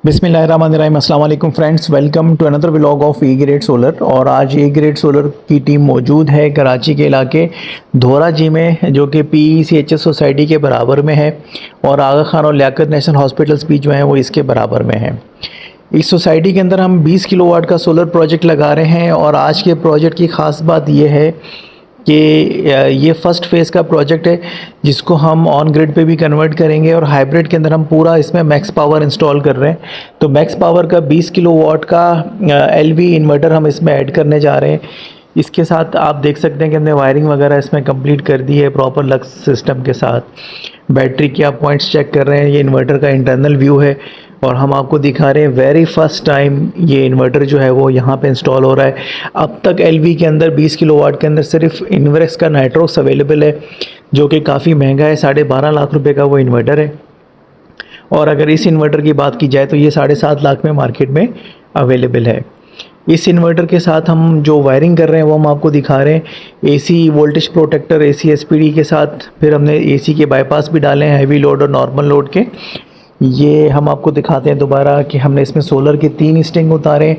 बिस्मिल्लाहिर्रहमानिर्रहीम, अस्सलाम वालेकुम friends, welcome to another vlog of A Grade Solar. और आज ए ग्रेड सोलर की टीम मौजूद है कराची के इलाके धोरा जी में, जो कि PECHS सोसाइटी के बराबर में है और आगा खान और लियाकत नेशनल हॉस्पिटल्स भी जो हैं वो इसके बराबर में है। इस सोसाइटी के अंदर हम 20 किलोवाट का सोलर प्रोजेक्ट लगा रहे हैं और आज के प्रोजेक्ट की ख़ास बात यह है कि ये फर्स्ट फेज़ का प्रोजेक्ट है जिसको हम ऑन ग्रिड पे भी कन्वर्ट करेंगे और हाइब्रिड के अंदर हम पूरा इसमें मैक्स पावर इंस्टॉल कर रहे हैं। तो मैक्स पावर का 20 किलोवाट का LV इन्वर्टर हम इसमें ऐड करने जा रहे हैं। इसके साथ आप देख सकते हैं कि हमने वायरिंग वगैरह इसमें कंप्लीट कर दी है प्रॉपर लक्स सिस्टम के साथ। बैटरी के आप पॉइंट्स चेक कर रहे हैं, ये इन्वर्टर का इंटरनल व्यू है और हम आपको दिखा रहे हैं वेरी फर्स्ट टाइम ये इन्वर्टर जो है वो यहाँ पे इंस्टॉल हो रहा है। अब तक LV के अंदर 20 किलोवाट के अंदर सिर्फ इन्वेक्स का नाइट्रोक्स अवेलेबल है, जो कि काफ़ी महंगा है, 12.5 लाख रुपए का वो इन्वर्टर है। और अगर इस इन्वर्टर की बात की जाए तो ये 7.5 लाख में मार्केट में अवेलेबल है। इस इन्वर्टर के साथ हम जो वायरिंग कर रहे हैं वो हम आपको दिखा रहे हैं। AC voltage protector, AC SPD के साथ फिर हमने AC के बाईपास भी डाले हैं, हैवी लोड और नॉर्मल लोड के। ये हम आपको दिखाते हैं दोबारा कि हमने इसमें सोलर के 3 स्ट्रिंग उतारे।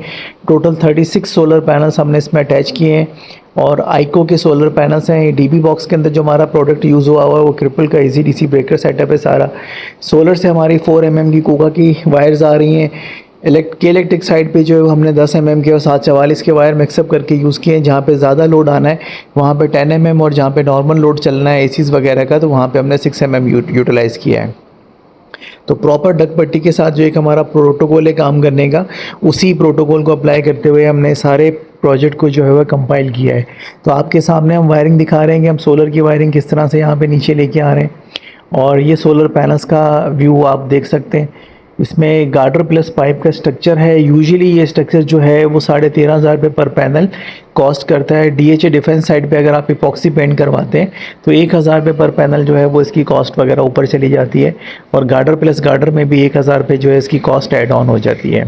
टोटल 36 सोलर पैनल्स हमने इसमें अटैच किए हैं और आइको के सोलर पैनल्स हैं। DB बॉक्स के अंदर जो हमारा प्रोडक्ट यूज़ हुआ है वो क्रिपल का AC/DC ब्रेकर सेटअप है सारा। सोलर से हमारी 4 mm की कोका की वायर्स आ रही हैं। इलेक्ट्रिक साइड पे जो है हमने 10 mm के और 744 के वायर मिक्सअप करके यूज़ किए हैं। जहाँ पे ज़्यादा लोड आना है वहाँ पे 10 mm और जहाँ पे नॉर्मल लोड चलना है ACs वगैरह का तो वहाँ पे हमने 6 mm यूटिलाइज़ किया है। तो प्रॉपर डक पट्टी के साथ जो एक हमारा प्रोटोकॉल है काम करने का, उसी प्रोटोकॉल को अप्लाई करते हुए हमने सारे प्रोजेक्ट को जो है वह कंपाइल किया है। तो आपके सामने हम वायरिंग दिखा रहे हैं कि हम सोलर की वायरिंग किस तरह से यहाँ पे नीचे लेके आ रहे हैं। और ये सोलर पैनल्स का व्यू आप देख सकते हैं। इसमें गार्डर प्लस पाइप का स्ट्रक्चर है। यूजुअली ये स्ट्रक्चर जो है वो 13,500 रुपये पर पैनल कॉस्ट करता है। DHA डिफेंस साइड पे अगर आप इपॉक्सी पेंट करवाते हैं तो 1,000 रुपये पर पैनल जो है वो इसकी कॉस्ट वगैरह ऊपर चली जाती है और गार्डर प्लस गार्डर में भी 1,000 रुपये जो है इसकी कॉस्ट ऐड ऑन हो जाती है।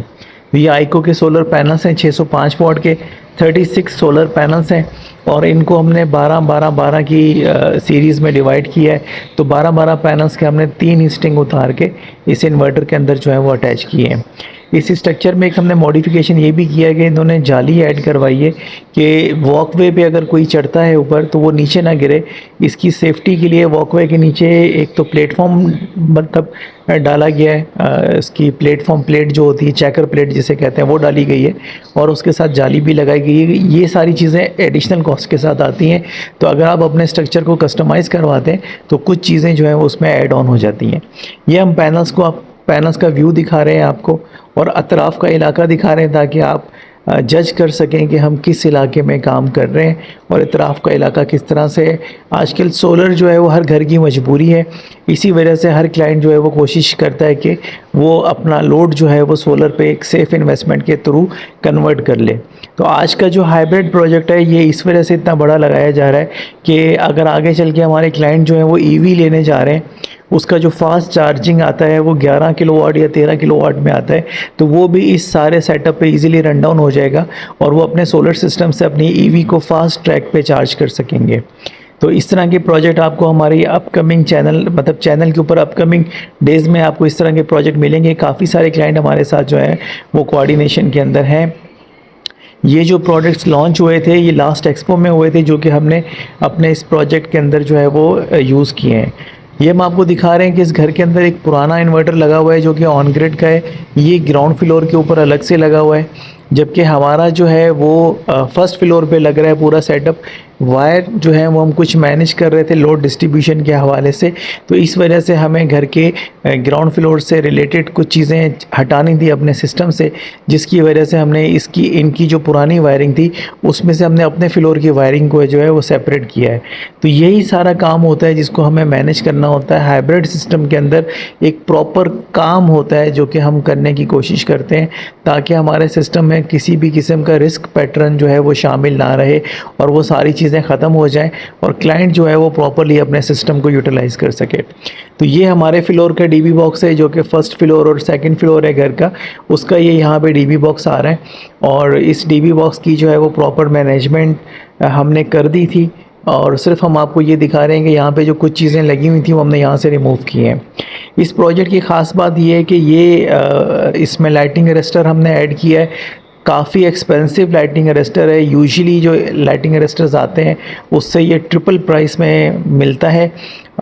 तो ये आइको के सोलर पैनल्स हैं 605 वाट के, 36 सोलर पैनल्स हैं और इनको हमने 12-12-12 की सीरीज़ में डिवाइड किया है। तो 12-12 पैनल्स के हमने 3 स्ट्रिंग उतार के इस इन्वर्टर के अंदर जो है वो अटैच किए हैं। इस स्ट्रक्चर में एक हमने मॉडिफिकेशन ये भी किया है कि इन्होंने जाली ऐड करवाई है कि वॉकवे पे अगर कोई चढ़ता है ऊपर तो वो नीचे ना गिरे। इसकी सेफ्टी के लिए वॉकवे के नीचे एक तो प्लेटफॉर्म मतलब डाला गया है। इसकी प्लेटफॉर्म प्लेट जो होती है, चेकर प्लेट जिसे कहते हैं, वो डाली गई है और उसके साथ जाली भी लगाई गई है। ये सारी चीज़ें एडिशनल कॉस्ट के साथ आती हैं। तो अगर आप अपने स्ट्रक्चर को कस्टमाइज़ करवाते हैं तो कुछ चीज़ें जो हैं वो उसमें ऐड ऑन हो जाती हैं। ये हम पैनल्स का व्यू दिखा रहे हैं आपको और अतराफ़ का इलाका दिखा रहे हैं ताकि आप जज कर सकें कि हम किस इलाके में काम कर रहे हैं और इतराफ़ का इलाका किस तरह से है। आजकल सोलर जो है वो हर घर की मजबूरी है, इसी वजह से हर क्लाइंट जो है वो कोशिश करता है कि वो अपना लोड जो है वो सोलर पे एक सेफ़ इन्वेस्टमेंट के थ्रू कन्वर्ट कर ले। तो आज का जो हाइब्रिड प्रोजेक्ट है ये इस वजह से इतना बड़ा लगाया जा रहा है कि अगर आगे चल के हमारे क्लाइंट जो है वो EV लेने जा रहे हैं, उसका जो फास्ट चार्जिंग आता है वो 11 किलोवाट या 13 किलोवाट में आता है, तो वो भी इस सारे सेटअप पे इजीली रन डाउन हो जाएगा और वो अपने सोलर सिस्टम से अपनी EV को फास्ट ट्रैक पे चार्ज कर सकेंगे। तो इस तरह के प्रोजेक्ट आपको हमारी अपकमिंग चैनल के ऊपर अपकमिंग डेज़ में आपको इस तरह के प्रोजेक्ट मिलेंगे। काफ़ी सारे क्लाइंट हमारे साथ जो हैं वो कोऑर्डिनेशन के अंदर हैं। ये जो प्रोडक्ट्स लॉन्च हुए थे ये लास्ट एक्सपो में हुए थे, जो कि हमने अपने इस प्रोजेक्ट के अंदर जो है वो यूज़ किए हैं। ये हम आपको दिखा रहे हैं कि इस घर के अंदर एक पुराना इन्वर्टर लगा हुआ है जो कि ऑन ग्रिड का है। ये ग्राउंड फ्लोर के ऊपर अलग से लगा हुआ है, जबकि हमारा जो है वो फर्स्ट फ्लोर पे लग रहा है पूरा सेटअप। वायर जो है वो हम कुछ मैनेज कर रहे थे लोड डिस्ट्रीब्यूशन के हवाले से, तो इस वजह से हमें घर के ग्राउंड फ्लोर से रिलेटेड कुछ चीज़ें हटानी थी अपने सिस्टम से, जिसकी वजह से हमने इनकी जो पुरानी वायरिंग थी उसमें से हमने अपने फ्लोर की वायरिंग को जो है वो सेपरेट किया है। तो यही सारा काम होता है जिसको हमें मैनेज करना होता है। हाइब्रिड सिस्टम के अंदर एक प्रॉपर काम होता है जो कि हम करने की कोशिश करते हैं ताकि हमारे सिस्टम में किसी भी किस्म का रिस्क पैटर्न जो है वो शामिल ना रहे और वो सारी चीज़ें ख़त्म हो जाएं और क्लाइंट जो है वो प्रॉपर्ली अपने सिस्टम को यूटिलाइज़ कर सके। तो ये हमारे फ्लोर का DB बॉक्स है जो कि फर्स्ट फ्लोर और सेकंड फ्लोर है घर का, उसका ये यहाँ पे DB बॉक्स आ रहा है और इस DB बॉक्स की जो है वो प्रॉपर मैनेजमेंट हमने कर दी थी और सिर्फ हम आपको ये दिखा रहे हैं कि यहाँ पे जो कुछ चीज़ें लगी हुई थी वो हमने यहाँ से रिमूव की हैं। इस प्रोजेक्ट की ख़ास बात ये है कि इसमें लाइटिंग अरेस्टर हमने ऐड किया है। काफ़ी एक्सपेंसिव लाइटिंग अरेस्टर है। यूजुअली जो लाइटिंग अरेस्टर्स आते हैं उससे ये ट्रिपल प्राइस में मिलता है,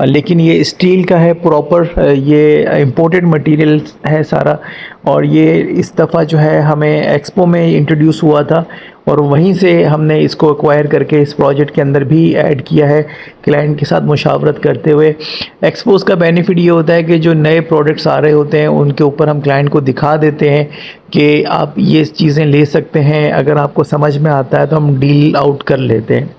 लेकिन ये स्टील का है प्रॉपर, ये इम्पोर्टेड मटेरियल है सारा। और ये इस दफ़ा जो है हमें एक्सपो में इंट्रोड्यूस हुआ था और वहीं से हमने इसको एक्वायर करके इस प्रोजेक्ट के अंदर भी ऐड किया है, क्लाइंट के साथ मुशावरत करते हुए। एक्सपोज़ का बेनिफिट ये होता है कि जो नए प्रोडक्ट्स आ रहे होते हैं उनके ऊपर हम क्लाइंट को दिखा देते हैं कि आप ये चीज़ें ले सकते हैं, अगर आपको समझ में आता है तो हम डील आउट कर लेते हैं।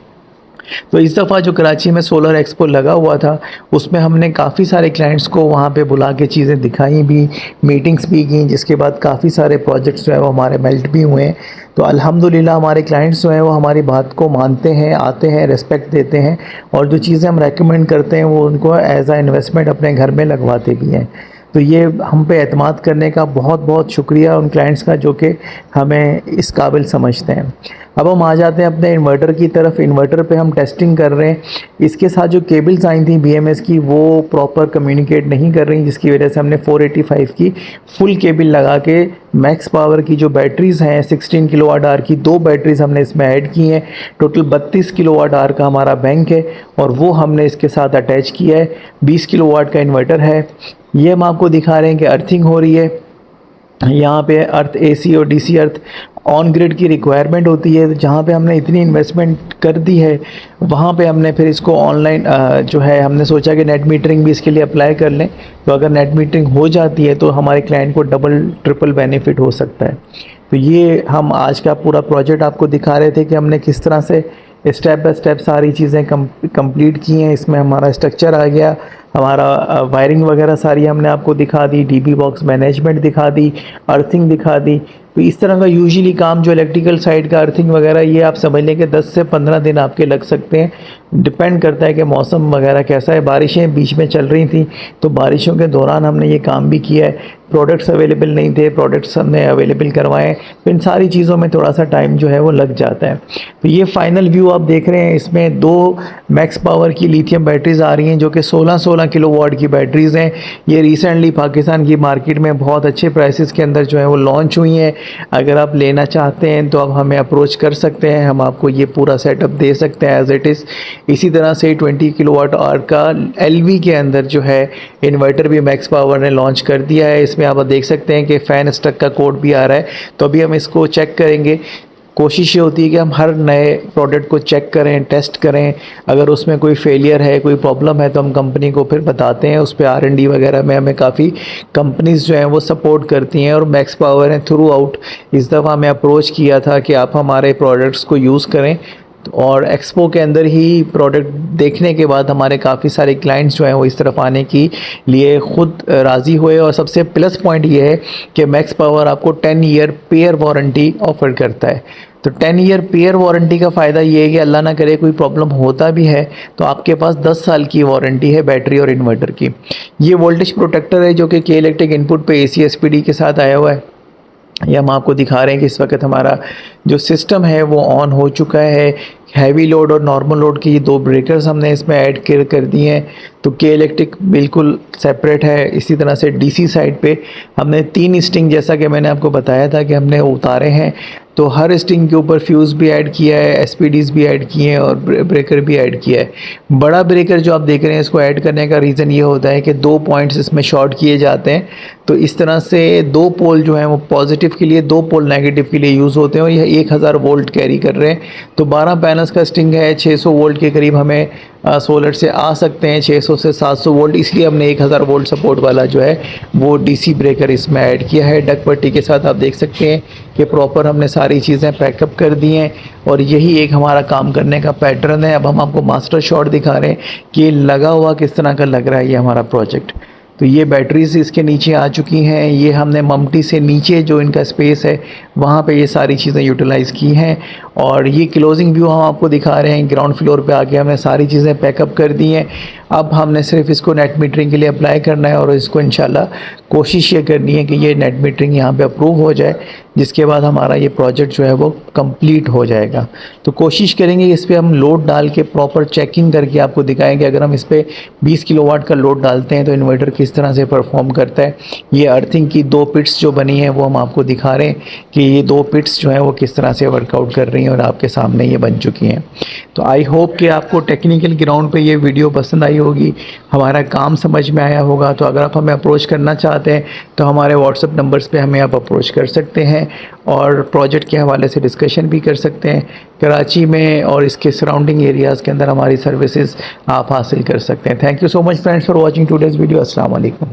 तो इस दफ़ा जो कराची में सोलर एक्सपो लगा हुआ था उसमें हमने काफ़ी सारे क्लाइंट्स को वहाँ पे बुला के चीज़ें दिखाई भी, मीटिंग्स भी की, जिसके बाद काफ़ी सारे प्रोजेक्ट्स जो है वो हमारे मेल्ट भी हुए हैं। तो अल्हम्दुलिल्लाह हमारे क्लाइंट्स जो हैं वो हमारी बात को मानते हैं, आते हैं, रिस्पेक्ट देते हैं और जो चीज़ें हम रेकमेंड करते हैं वो उनको एज़ आ इन्वेस्टमेंट अपने घर में लगवाते भी हैं। तो ये हम पे एतमाद करने का बहुत बहुत शुक्रिया उन क्लाइंट्स का जो कि हमें इस काबिल समझते हैं। अब हम आ जाते हैं अपने इन्वर्टर की तरफ। इन्वर्टर पे हम टेस्टिंग कर रहे हैं। इसके साथ जो केबल्स आई थी BMS की वो प्रॉपर कम्युनिकेट नहीं कर रही, जिसकी वजह से हमने 485 की फुल केबल लगा के मैक्स पावर की जो बैटरीज़ हैं 16 किलोवाट आवर की 2 बैटरीज़ हमने इसमें ऐड की हैं। टोटल 32 किलोवाट आवर का हमारा बैंक है और वो हमने इसके साथ अटैच किया है। 20 किलोवाट का इन्वर्टर है। ये हम आपको दिखा रहे हैं कि अर्थिंग हो रही है। यहाँ पे अर्थ AC और DC अर्थ ऑन ग्रिड की रिक्वायरमेंट होती है। जहाँ पे हमने इतनी इन्वेस्टमेंट कर दी है वहाँ पे हमने फिर इसको ऑनलाइन जो है हमने सोचा कि नेट मीटरिंग भी इसके लिए अप्लाई कर लें। तो अगर नेट मीटरिंग हो जाती है तो हमारे क्लाइंट को डबल ट्रिपल बेनिफिट हो सकता है। तो ये हम आज का पूरा प्रोजेक्ट आपको दिखा रहे थे कि हमने किस तरह से स्टेप बाय स्टेप सारी चीज़ें कंप्लीट की हैं। इसमें हमारा स्ट्रक्चर आ गया, हमारा वायरिंग वगैरह सारी हमने आपको दिखा दी, DB बॉक्स मैनेजमेंट दिखा दी, अर्थिंग दिखा दी। तो इस तरह का यूजुअली काम जो इलेक्ट्रिकल साइड का अर्थिंग वगैरह ये आप समझ लें कि 10 से 15 दिन आपके लग सकते हैं। डिपेंड करता है कि मौसम वगैरह कैसा है। बारिशें बीच में चल रही थी तो बारिशों के दौरान हमने ये काम भी किया है। प्रोडक्ट्स अवेलेबल नहीं थे, प्रोडक्ट्स हमने अवेलेबल करवाए। तो इन सारी चीज़ों में थोड़ा सा टाइम जो है वो लग जाता है। तो ये फाइनल व्यू आप देख रहे हैं। इसमें 2 मैक्स पावर की लिथियम बैटरीज़ आ रही हैं जो कि 16 किलोवाट की बैटरीज़ हैं। ये रिसेंटली पाकिस्तान की मार्केट में बहुत अच्छे प्राइसेस के अंदर जो है वो लॉन्च हुई हैं। अगर आप लेना चाहते हैं तो आप हमें अप्रोच कर सकते हैं, हम आपको ये पूरा सेटअप दे सकते हैं एज़ इट इज़। इसी तरह से 20 किलोवाट आवर का LV के अंदर जो है इन्वर्टर भी मैक्स पावर ने लॉन्च कर दिया है। इसमें आप देख सकते हैं कि फ़ैन स्टक का कोड भी आ रहा है। तो अभी हम इसको चेक करेंगे। कोशिश ये होती है कि हम हर नए प्रोडक्ट को चेक करें, टेस्ट करें। अगर उसमें कोई फेलियर है, कोई प्रॉब्लम है तो हम कंपनी को फिर बताते हैं। उस पर R&D वगैरह में हमें काफ़ी कंपनीज़ जो हैं वो सपोर्ट करती हैं और मैक्स पावर ने थ्रू आउट इस दफ़ा हमें अप्रोच किया था कि आप हमारे प्रोडक्ट्स को यूज़ करें। और एक्सपो के अंदर ही प्रोडक्ट देखने के बाद हमारे काफ़ी सारे क्लाइंट्स जो हैं वो इस तरफ आने के लिए ख़ुद राज़ी हुए। और सबसे प्लस पॉइंट ये है कि मैक्स पावर आपको 10 ईयर पेयर वारंटी ऑफ़र करता है। तो 10 ईयर पेयर वारंटी का फ़ायदा ये है कि अल्लाह ना करे कोई प्रॉब्लम होता भी है तो आपके पास 10 साल की वारंटी है बैटरी और इन्वर्टर की। ये वोल्टेज प्रोटेक्टर है जो कि के इलेक्ट्रिक इनपुट पे AC SPD के साथ आया हुआ है। ये हम आपको दिखा रहे हैं कि इस वक्त हमारा जो सिस्टम है वो ऑन हो चुका है। हैवी लोड और नॉर्मल लोड की 2 ब्रेकर्स हमने इसमें ऐड कर दिए हैं। तो के इलेक्ट्रिक बिल्कुल सेपरेट है। इसी तरह से DC साइड पे हमने 3 स्टिंग, जैसा कि मैंने आपको बताया था कि हमने उतारे हैं, तो हर स्टिंग के ऊपर फ्यूज़ भी ऐड किया है, SPDs भी ऐड किए हैं और ब्रेकर भी ऐड किया है। बड़ा ब्रेकर जो आप देख रहे हैं इसको ऐड करने का रीज़न ये होता है कि 2 पॉइंट्स इसमें शॉर्ट किए जाते हैं। तो इस तरह से 2 पोल जो हैं वो पॉजिटिव के लिए, 2 पोल नेगेटिव के लिए यूज़ होते हैं और यह 1000 वोल्ट कैरी कर रहे हैं। तो 12 पैनल्स का स्टिंग है, 600 वोल्ट के करीब हमें सोलर से आ सकते हैं, 600 से 700 वोल्ट। इसलिए हमने 1000 वोल्ट सपोर्ट वाला जो है वो DC ब्रेकर इसमें ऐड किया है। डक पट्टी के साथ आप देख सकते हैं कि प्रॉपर हमने सारी चीज़ें पैकअप कर दी हैं और यही एक हमारा काम करने का पैटर्न है। अब हम आपको मास्टर शॉट दिखा रहे हैं कि लगा हुआ किस तरह का लग रहा है ये हमारा प्रोजेक्ट। तो ये बैटरीज इसके नीचे आ चुकी हैं। ये हमने ममटी से नीचे जो इनका स्पेस है वहाँ पे ये सारी चीज़ें यूटिलाइज़ की हैं। और ये क्लोजिंग व्यू हम आपको दिखा रहे हैं। ग्राउंड फ्लोर पे आके हमने सारी चीज़ें पैकअप कर दी हैं। अब हमने सिर्फ इसको नेट मीटरिंग के लिए अप्लाई करना है और इसको इंशाल्लाह कोशिश ये करनी है कि ये नेट मीटरिंग यहाँ पे अप्रूव हो जाए जिसके बाद हमारा ये प्रोजेक्ट जो है वो कंप्लीट हो जाएगा। तो कोशिश करेंगे इस पे हम लोड डाल के प्रॉपर चेकिंग करके आपको दिखाएंगे अगर हम इस पे 20 किलोवाट का लोड डालते हैं तो इन्वर्टर किस तरह से परफॉर्म करता है। ये अर्थिंग की 2 पिट्स जो बनी है वो हम आपको दिखा रहे हैं कि ये 2 पिट्स जो हैं वो किस तरह से वर्कआउट कर रही हैं और आपके सामने ये बन चुकी हैं। तो आई होप कि आपको टेक्निकल ग्राउंड पे ये वीडियो पसंद आई होगी, हमारा काम समझ में आया होगा। तो अगर आप हमें अप्रोच करना चाहते हैं तो हमारे व्हाट्सएप नंबर्स पे हमें आप अप्रोच कर सकते हैं और प्रोजेक्ट के हवाले से डिस्कशन भी कर सकते हैं। कराची में और इसके सराउंडिंग एरियाज़ के अंदर हमारी सर्विसेज आप हासिल कर सकते हैं। Thank you so much friends for watching today's video. अस्सलाम वालेकुम।